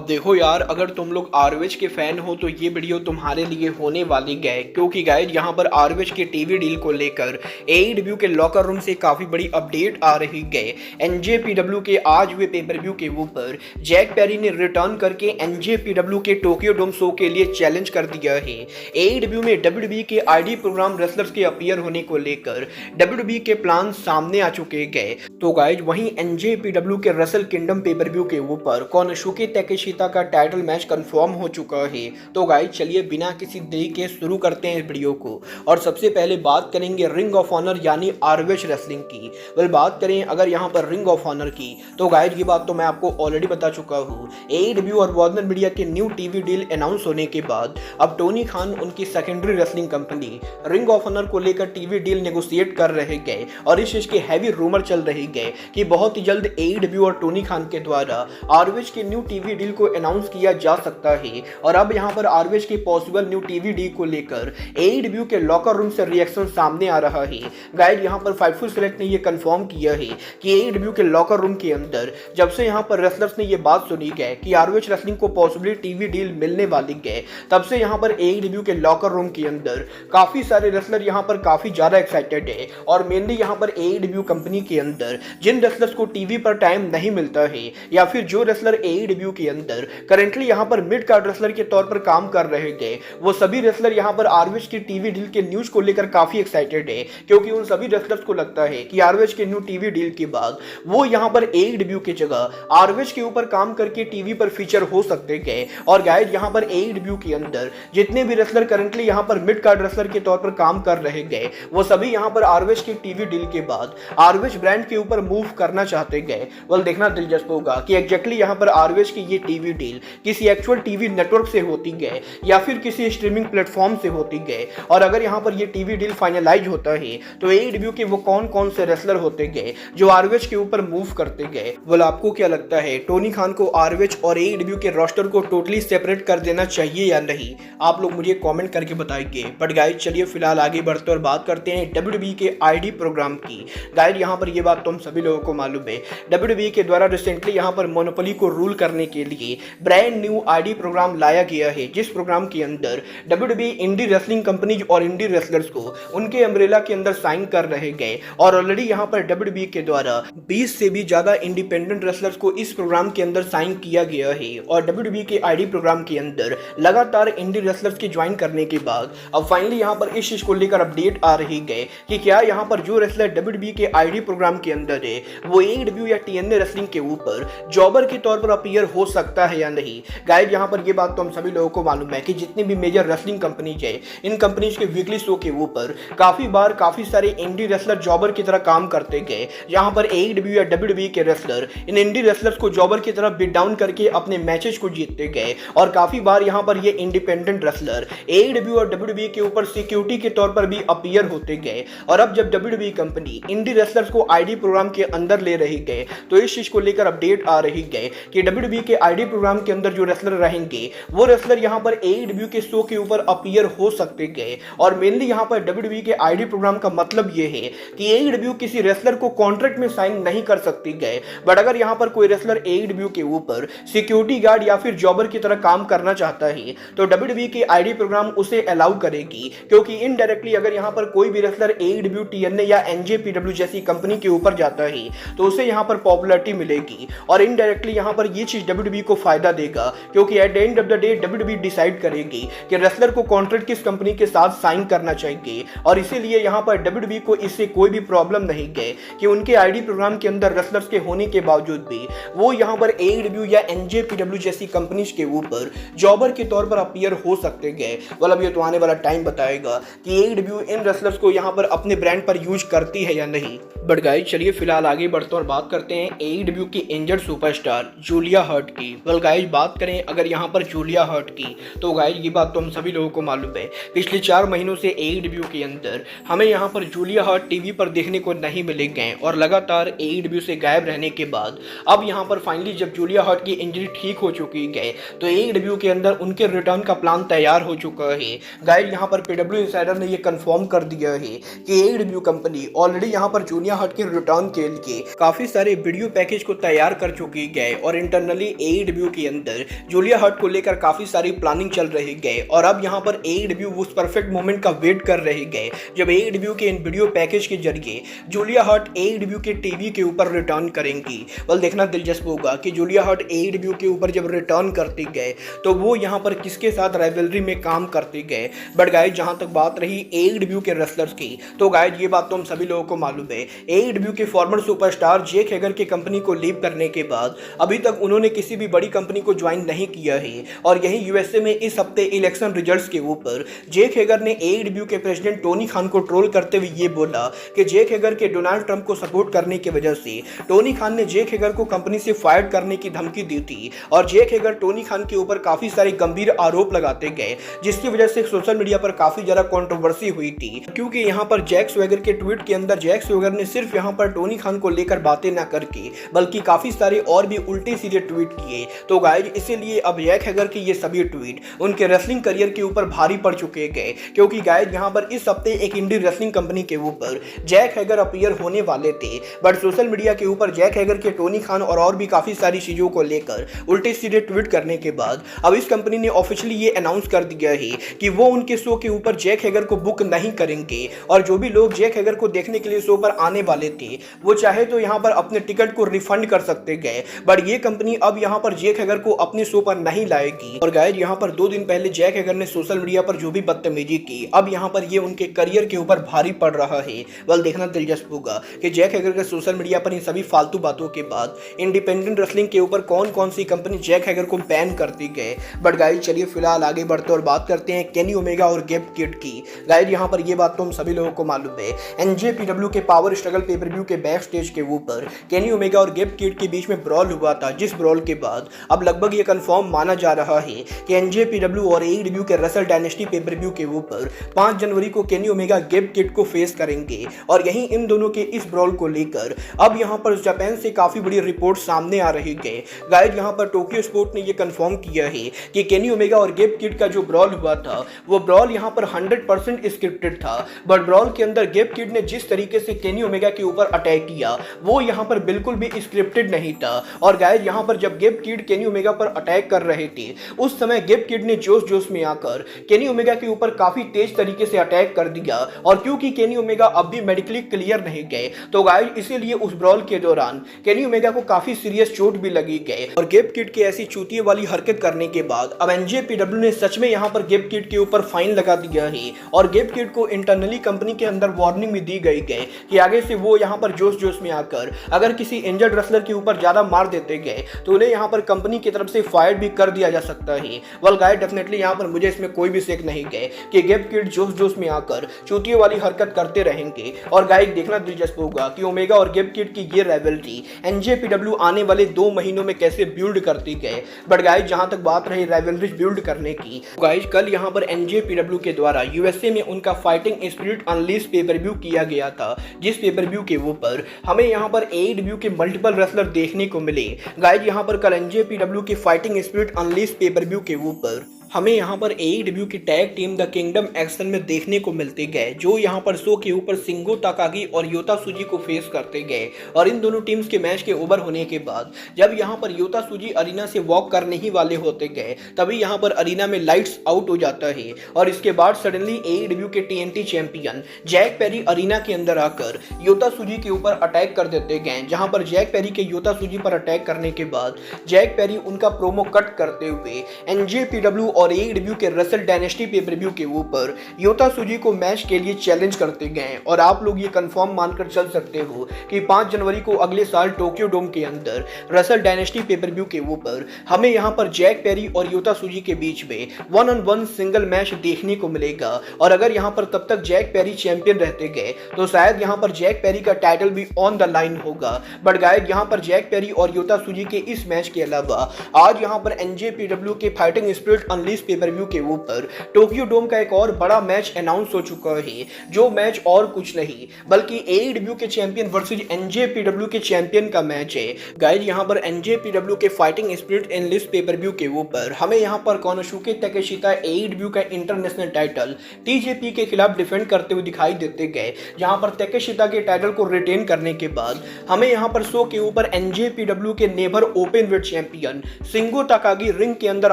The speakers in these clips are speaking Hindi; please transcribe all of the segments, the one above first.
अब देखो यार, अगर तुम लोग आरवेज के फैन हो तो ये वीडियो तुम्हारे लिए होने वाली है, क्योंकि गाइज यहाँ पर आरवेज के टीवी डील को लेकर एईडब्ल्यू के लॉकर रूम से काफी बड़ी अपडेट आ रही है। एनजेपीडब्ल्यू के आज हुए पेपर व्यू के ऊपर जैक पेरी ने रिटर्न करके एनजेपीडब्ल्यू के टोक्यो डोम शो के लिए चैलेंज कर दिया है। एईडब्ल्यू में डब्ल्यूडब्ल्यूई के आईडी प्रोग्राम रेसलर्स के अपीयर होने को लेकर डब्ल्यूडब्ल्यूई के प्लान सामने आ चुके गए। तो गाइज वहीं एनजेपीडब्ल्यू के रसल किंगडम पेपर व्यू के ऊपर कोनोसुके ताकेशिता का टाइटल मैच कंफर्म हो चुका है। तो गाइस चलिए बिना किसी देरी के शुरू करते हैं इस वीडियो को। और सबसे पहले बात करेंगे रिंग ऑफ ऑनर यानी आरवेज रेसलिंग की। बात करें अगर यहाँ पर रिंग ऑफ ऑनर की, तो गाइस ये बात तो मैं आपको ऑलरेडी बता चुका हूँ। एईडब्ल्यू और Warner Media new TV deal डील अनाउंस होने के बाद अब टोनी खान उनकी secondary wrestling company Ring of Honor को लेकर टीवी डील नेगोशिएट कर रहे गए और इस चीज के हैवी रूमर चल रही गए कि बहुत ही जल्द एईडब्ल्यू और टोनी खान के द्वारा आरवेज के न्यू टीवी डील को अनाउंस किया जा सकता है। और अब यहां पर आरवेज के पॉसिबल न्यू टीवी डील को लेकर एईडब्ल्यू के लॉकर रूम से रिएक्शन सामने आ रहा है। गाइड यहां पर फाइटफुल सेलेक्ट ने यह कंफर्म किया है कि एईडब्ल्यू के लॉकर रूम के अंदर जब से यहां पर रेसलर्स ने यह बात सुनी गई कि आरवेज रेसलिंग को पॉसिबली टीवी डील मिलने वाली है, तब से यहां पर एईडब्ल्यू के लॉकर रूम के अंदर काफी सारे रेसलर यहां पर काफी ज्यादा एक्साइटेड है। और मेनली यहां पर एईडब्ल्यू कंपनी के अंदर जिन रेसलर्स को टीवी पर टाइम नहीं मिलता है या फिर जो रेसलर एईडब्ल्यू के अंदर करेंटली यहां पर मिड कार्ड रेसलर के तौर पर काम कर रहे थे, वो सभी रेसलर यहां पर आरवेज की टीवी डील के न्यूज को लेकर काफी एक्साइटेड है। क्योंकि उन सभी रेसलर्स को लगता है कि आरवेज के न्यू टीवी डील के बाद वो यहां पर एईडब्ल्यू की जगह आरवेज के ऊपर काम करके टीवी पर फीचर हो सकते हैं। और गाइस यहां पर एईडब्ल्यू के अंदर जितने भी रेसलर करेंटली यहां पर मिड कार्ड रेसलर के तौर पर काम कर रहे गए, वो सभी यहां पर आरवेज की टीवी डील के बाद आरवेज ब्रांड के ऊपर मूव करना चाहते गए। देखना दिलचस्प होगा कि एग्जैक्टली यहां पर आरवेज की ये टीवी डील किसी एक्चुअल टीवी नेटवर्क से होती गए या फिर किसी स्ट्रीमिंग प्लेटफॉर्म से होती गए। और अगर यहां पर ये टीवी डील फाइनलाइज होता है तो एईडब्ल्यू के वो कौन कौन से रेसलर होते गए जो आरवेज के ऊपर मूव करते गए। आपको क्या लगता है, टोनी खान को आरवेज और एईडब्ल्यू के रोस्टर को टोटली सेपरेट कर देना चाहिए या नहीं? आप लोग मुझे कमेंट करके बताइए। बट गाइस चलिए फिलहाल आगे बढ़ते और बात करते हैं डब्ल्यूडब्ल्यूई के आईडी प्रोग्राम की। गाइस यहां पर ये बात तुम सभी लोगों को मालूम है, डब्ल्यूडब्ल्यूई के द्वारा रिसेंटली यहां पर मोनोपोली को रूल करने के लिए ब्रांड न्यू आईडी प्रोग्राम लाया गया है, जिस प्रोग्राम के अंदर डब्ल्यूडब्ल्यूई इंडी रेसलिंग कंपनीज और इंडी रेसलर्स को उनके अम्ब्रेला के अंदर साइन कर रहे गए। और ऑलरेडी यहां पर डब्ल्यूडब्ल्यूई के द्वारा 20 से भी ज्यादा इंडिपेंडेंट रेसलर्स को इस प्रोग्राम के अंदर साइन किया गया है। और डब्ल्यूडब्ल्यूई के आईडी प्रोग्राम के अंदर लगातार इंडी रेसलर्स के ज्वाइन करने के बाद अब फाइनली यहां पर इस चीज को लेकर अपडेट आ रही है कि क्या यहां पर जो रेसलर डब्ल्यूडब्ल्यूई के आईडी प्रोग्राम के अंदर है वो एईडब्ल्यू या टीएनए रेसलिंग के ऊपर जॉबर के तौर पर अपीयर हो सकता है या नहीं। गाइस यहां पर ये बात तो हम सभी लोगों को मालूम है कि जितनी भी मेजर रेसलिंग कंपनीज है, इन कंपनीज के वीकली शो के ऊपर काफी बार काफी सारे इंडी रेसलर जॉबर की तरह काम करते गए, जहां पर एईडब्ल्यू या डब्ल्यूडब्ल्यूई के रेसलर इन इंडी रेसलर्स को जॉबर की तरह बीट डाउन करके अपने मैचेस को जीतते गए। और काफी बार यहां पर ये इंडिपेंडेंट रेसलर एईडब्ल्यू और डब्ल्यूडब्ल्यूई के ऊपर सिक्योरिटी के तौर पर भी अपीयर होते गए। और अब जब डब्ल्यूडब्ल्यूई कंपनी इंडी रेसलर्स को आईडी प्रोग्राम के अंदर ले रही गए, तो इस चीज को लेकर अपडेट आ रही है कि डब्ल्यूडब्ल्यूई के आईडी प्रोग्राम के अंदर जो रेसलर रहेंगे वो रेसलर यहां पर एईडब्ल्यू के शो के ऊपर अपीयर हो सकते गए। और मेनली यहां पर डब्ल्यूडब्ल्यूई के आईडी प्रोग्राम का मतलब ये है कि एईडब्ल्यू किसी रेसलर को कॉन्ट्रैक्ट में साइन नहीं कर सकती गए। बट अगर यहां पर कोई रेसलर एईडब्ल्यू के ऊपर सिक्योरिटी गार्ड या फिर जॉबर की तरह काम करना चाहता है तो डब्ल्यूडब्ल्यूई के आईडी प्रोग्राम उसे अलाउ करेगी। क्योंकि इनडायरेक्टली अगर यहां पर कोई भी रेसलर एईडब्ल्यू, टीएनए या एनजेपीडब्ल्यू जैसी कंपनी के ऊपर जाता है तो उसे यहां पर पॉपुलैरिटी मिलेगी। और इनडायरेक्टली यहां पर ये चीज डब्ल्यूडब्ल्यूई को फायदा देगा, क्योंकि at the end of the day WWE decide करेगी कि रेसलर को कॉन्ट्रैक्ट किस कंपनी के साथ साइन करना चाहिए। और इसीलिए यहां पर डब्ल्यूडब्ल्यूई को इससे कोई भी प्रॉब्लम नहीं है कि उनके आईडी प्रोग्राम के अंदर रेसलर्स के होने के बावजूद भी वो यहां पर एईडब्ल्यू या एनजेपीडब्ल्यू जैसी कंपनीज के ऊपर जॉबर के तौर पर अपीयर हो सकते गए। ये तो आने वाला टाइम बताएगा कि एईडब्ल्यू इन रेसलर्स को यहां पर अपने ब्रांड पर यूज करती है या नहीं। बट गाइस चलिए फिलहाल आगे बढ़ते और बात करते हैं एईडब्ल्यू की इंजर्ड सुपरस्टार जूलिया हर्ट की। गाइस बात करें अगर यहां पर जूलिया हर्ट की, तो गाइस ये बात तो हम सभी लोगों को मालूम है, पिछले 4 महीनों से एईडब्ल्यू के अंदर हमें यहां पर जूलिया हर्ट टीवी पर देखने को नहीं मिले गए। और लगातार एईडब्ल्यू से गायब रहने के बाद अब यहां पर फाइनली जब जूलिया हर्ट की इंजरी ठीक हो चुकी है तो एईडब्ल्यू के अंदर उनके रिटर्न का प्लान तैयार हो चुका है। गाइस यहां पर पीडब्ल्यू इंसाइडर ने यह कंफर्म कर दिया है कि एईडब्ल्यू कंपनी ऑलरेडी यहां पर जूलिया हर्ट के रिटर्न के लिए काफी सारे वीडियो पैकेज को तैयार कर चुकी है। और इंटरनली एईडब्ल्यू AEW के अंदर जूलिया हर्ट को लेकर काफी सारी प्लानिंग चल रही गए और अब यहाँ पर AEW उस परफेक्ट मोमेंट का वेट कर रहे गए जब AEW के इन वीडियो पैकेज के जरिए जूलिया हर्ट AEW के टीवी के ऊपर रिटर्न करेंगी। बल देखना दिलचस्प होगा कि जूलिया हर्ट AEW के ऊपर जब रिटर्न करते गए तो वो यहाँ पर किसके साथ राइवलरी में काम करते गए। बट गाइज जहां तक बात रही AEW के रेसलर्स की, तो गाइज ये बात तो हम सभी लोगों को मालूम है, AEW के फॉर्मर सुपरस्टार जैक हेगर के कंपनी को लीव करने के बाद अभी तक उन्होंने किसी भी बड़ी कंपनी को ज्वाइन नहीं किया है। और यही यूएसए में इस हफ्ते इलेक्शन रिजल्ट्स के ऊपर जैक हेगर ने AEW के प्रेसिडेंट टोनी खान को ट्रोल करते हुए ये बोला कि जैक हेगर के डोनाल्ड ट्रंप को सपोर्ट करने की वजह से टोनी खान ने जैक हेगर को कंपनी से फायर करने की धमकी दी थी। और जैक हेगर टोनी खान के ऊपर काफी सारे गंभीर आरोप लगाते गए जिसकी वजह से सोशल मीडिया पर काफी ज्यादा कंट्रोवर्सी हुई थी, क्योंकि यहाँ पर जैक स्वैगर के ट्वीट के अंदर जैक स्वैगर ने सिर्फ यहाँ पर टोनी खान को लेकर बातें ना करके बल्कि काफी सारे और भी उल्टे सीधे ट्वीट किए। तो गाइज इसीलिए अब जैक हेगर के ये सभी ट्वीट उनके रेसलिंग करियर के ऊपर भारी पड़ चुके गए, क्योंकि गाइज यहाँ पर इस हफ्ते एक इंडी रेसलिंग कंपनी के ऊपर जैक हेगर अपीयर होने वाले थे। बट सोशल मीडिया के ऊपर जैक हेगर के टोनी खान और भी काफी सारी चीजों को लेकर उल्टे सीधे ट्वीट करने के बाद अब इस कंपनी ने ऑफिशियली ये अनाउंस कर दिया है कि वो उनके शो के ऊपर जैक हेगर को बुक नहीं करेंगे और जो भी लोग जैक हेगर को देखने के लिए शो पर आने वाले थे वो चाहे तो यहाँ पर अपने टिकट को रिफंड कर सकते गए। बट ये कंपनी अब यहाँ पर जैक हेगर को अपने शो पर नहीं लाएगी। और गाइस यहाँ पर 2 दिन पहले जैक हेगर ने सोशल मीडिया पर जो भी बदतमीजी की, अब यहाँ पर ये उनके करियर के ऊपर भारी पड़ रहा है। बल देखना दिलचस्प होगा कि जैक हेगर के सोशल मीडिया पर इन सभी फालतू बातों के बाद इंडिपेंडेंट रेसलिंग के ऊपर कौन कौन सी कंपनी जैक हेगर को बैन करती गए। बट गाइस चलिए फिलहाल आगे बढ़ते और बात करते हैं केनी ओमेगा और गेब किड की। गाइस यहाँ पर ये बात तो हम सभी लोगों को मालूम है, NJPW के पावर स्ट्रगल पेपर व्यू के बैक स्टेज के ऊपर केनी ओमेगा और गेब किड के बीच में ब्रॉल हुआ था, जिस ब्रॉल के बाद अब लगभग ये कंफर्म माना जा रहा है कि NJPW और AEW के रेसल डायनेस्टी पेपर व्यू के ऊपर 5 जनवरी को केनी ओमेगा गेब किड को फेस करेंगे। और यहीं इन दोनों के इस ब्रॉल को लेकर अब यहाँ पर जापान से काफी बड़ी रिपोर्ट सामने आ रही है। गाइस यहाँ पर टोक्यो स्पोर्ट ने ये कंफर्म किया है कि केनी ओमेगा और गेब किड का जो ब्रॉल हुआ था वो ब्रॉल यहाँ पर 100% स्क्रिप्टेड था। बट ब्रॉल के अंदर गेब किड ने जिस तरीके से केनी ओमेगा के ऊपर अटैक किया वो यहाँ पर बिल्कुल भी स्क्रिप्टेड नहीं था। और गाइस यहाँ पर जब गेब किड केनी ओमेगा पर अटैक कर रहे थे उस समय गेब किड ने जोश जोश में आकर केनी ओमेगा के ऊपर काफी तेज तरीके से अटैक कर दिया। और क्योंकि केनी ओमेगा अब भी मेडिकली क्लियर नहीं गए तो गाइस इसीलिए उस ब्रॉल के दौरान केनी ओमेगा को काफी सीरियस चोट भी लगी गई। और गेब किड की ऐसी चूतिये वाली हरकत करने के बाद अब NJPW ने सच में यहाँ पर गेब किड के ऊपर फाइन लगा दिया है और गेब किड को इंटरनली कंपनी के अंदर वार्निंग भी दी गई है कि आगे से वो यहाँ पर जोश जोश में आकर अगर किसी इंजर्ड रेसलर के ऊपर ज्यादा मार देते गए तो उन्हें यहाँ पर कंपनी की तरफ से फायर भी कर दिया जा सकता है। वेल गाइस डेफिनेटली यहाँ पर मुझे इसमें कोई भी शेक नहीं गए कि गेब किड जोश जोश में आकर चूतिये वाली हरकत करते रहेंगे। और गाइस देखना दिलचस्प होगा कि ओमेगा और गेब किड की ये राइवलरी NJPW आने वाले 2 महीनों में कैसे बिल्ड करती गए। बट गाइस जहां तक बात रही राइवलरी बिल्ड करने की, गाइस कल यहां पर NJPW के द्वारा यूएसए में उनका fighting spirit unleash pay per view किया गया था, जिस पेपर व्यू के ऊपर हमें यहां पर AEW के मल्टीपल रेसलर देखने को मिले। गाइस यहां पर कल NJPW के fighting spirit unleash pay per view के ऊपर हमें यहाँ पर AEW की tag team the kingdom action में देखने को मिलते गए, जो यहाँ पर शो के ऊपर सिंगो ताकागी और योता सुजी को फेस करते गए। और इन दोनों टीम्स के मैच के ओवर होने के बाद जब यहाँ पर योता सुजी अरीना से वॉक करने ही वाले होते गए तभी यहाँ पर अरीना में लाइट्स आउट हो जाता है। और इसके बाद सडनली AEW के TNT champion Jack Perry arena के अंदर आकर योता सुजी के ऊपर अटैक कर देते गए, जहाँ पर जैक पेरी के योता सुजी पर अटैक करने के बाद जैक पेरी उनका प्रोमो कट करते हुए NJPW और AEW के रेसल डायनेस्टी पेपर व्यू के ऊपर योता सुजी को मैच के लिए चैलेंज करते गए। और आप लोग ये कंफर्म मानकर चल सकते हो कि 5 जनवरी को अगले साल टोक्यो डोम के अंदर रेसल डायनेस्टी पेपर व्यू के ऊपर हमें यहाँ पर जैक पेरी और योता सुजी के बीच में 1-on-1 सिंगल मैच देखने को मिलेगा। और अगर यहाँ पर तब तक जैक पेरी चैंपियन रहते गए तो शायद यहाँ पर जैक पेरी का टाइटल भी ऑन द लाइन होगा। बट गाइस यहाँ पर जैक पेरी और योता सुजी के इस मैच के अलावा आज यहाँ पर NJPW के fighting spirit unleash unleash pay per view के ऊपर टोक्यो डोम का एक और बड़ा मैच अनाउंस हो चुका है, जो मैच और कुछ नहीं बल्कि एईडब्ल्यू के चैंपियन वर्सेस एनजेपीडब्ल्यू के चैंपियन का मैच है। गाइज यहाँ पर एनजेपीडब्ल्यू के फाइटिंग स्पिरिट एनलीज पेपर व्यू के ऊपर हमें यहाँ पर कोनोशुके ताकेशिता एईडब्ल्यू का इंटरनेशनल टाइटल टीजेपी के खिलाफ डिफेंड करते हुए दिखाई देते गए, जहां पर ताकेशिता के टाइटल को रिटेन करने के बाद हमें यहां पर शो के ऊपर एनजेपीडब्ल्यू के never open weight champion Shingo Takagi ring के अंदर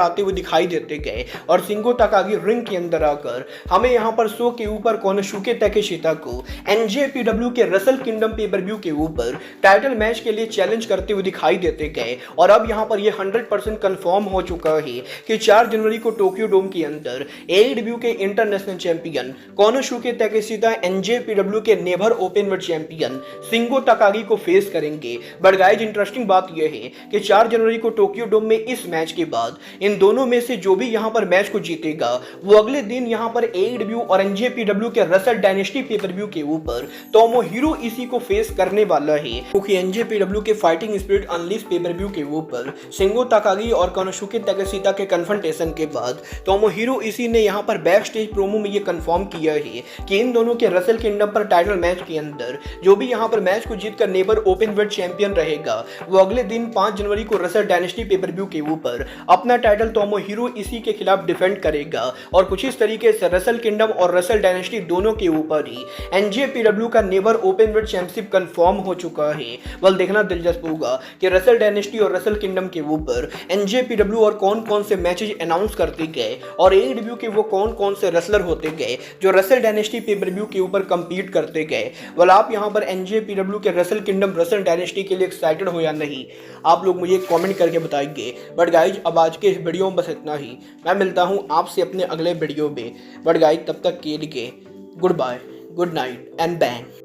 आते हुए दिखाई देते गए और शिंगो ताकागी रिंग के अंदर आकर हमें यहां पर शो के ऊपर कोनोशुके ताकेशिता को एनजेपीडब्ल्यू के रसल किंगडम पेपर व्यू के ऊपर टाइटल मैच के लिए चैलेंज करते हुए दिखाई देते गए। और अब यहां पर यह 100% कंफर्म हो चुका है कि 4 जनवरी को टोक्यो डोम के अंदर एईडब्ल्यू के इंटरनेशनल चैंपियन कोनोशुके ताकेशिता एनजेपीडब्ल्यू के never open weight champion Shingo Takagi को फेस करेंगे। बट गाइज इंटरेस्टिंग बात यह है कि 4 जनवरी को टोक्यो डोम में इस मैच के बाद इन दोनों में से जो भी यहां पर मैच को जीतेगा वो अगले दिन यहां पर एईडब्ल्यू और एनजेपीडब्ल्यू के रसल डायनेस्टी पेपर व्यू के ऊपर तोमोहिरो इशी को फेस करने वाला है, क्योंकि एनजेपीडब्ल्यू के fighting spirit unleash pay per view के ऊपर शिंगो ताकागी और कोनोशुके ताकेशिता के कन्फ्रंटेशन के बाद तोमोहिरो इशी ने यहां पर बैक स्टेज प्रोमो में यह कंफर्म किया है कि इन दोनों के रसल किंगडम पर टाइटल मैच के अंदर जो भी यहां पर मैच को जीतकर नेबर ओपन वेट चैंपियन रहेगा वो अगले दिन 5 जनवरी को रसल डायनेस्टी पेपर व्यू के ऊपर अपना टाइटल तोमोहिरो इशी के खिलाफ डिफेंड करेगा। और कुछ इस तरीके से रसल किंगडम और रसल डायनेस्टी दोनों के ऊपर ही एनजेपीडब्ल्यू का neighbour open weight championship confirm हो चुका है। बल देखना दिलचस्प होगा कि रसल डायनेस्टी और रसल किंगडम के ऊपर एनजेपीडब्ल्यू और कौन कौन से मैचेज अनाउंस करते गए और एईडब्ल्यू के वो कौन कौन से रेसलर होते गए जो रसल डायनेस्टी पेपर व्यू के ऊपर कंपीट करते गए। वाल आप यहां पर एनजेपीडब्ल्यू के रसल किंगडम रसल डायनेस्टी के लिए एक्साइटेड हो या नहीं, आप लोग मुझे कमेंट करके बताएंगे। बट गाइज अब आज के इस वीडियो में बस इतना ही, मैं मिलता हूं आपसे अपने अगले वीडियो में। बट गाइज तब तक के लिए good bye, good night and bang.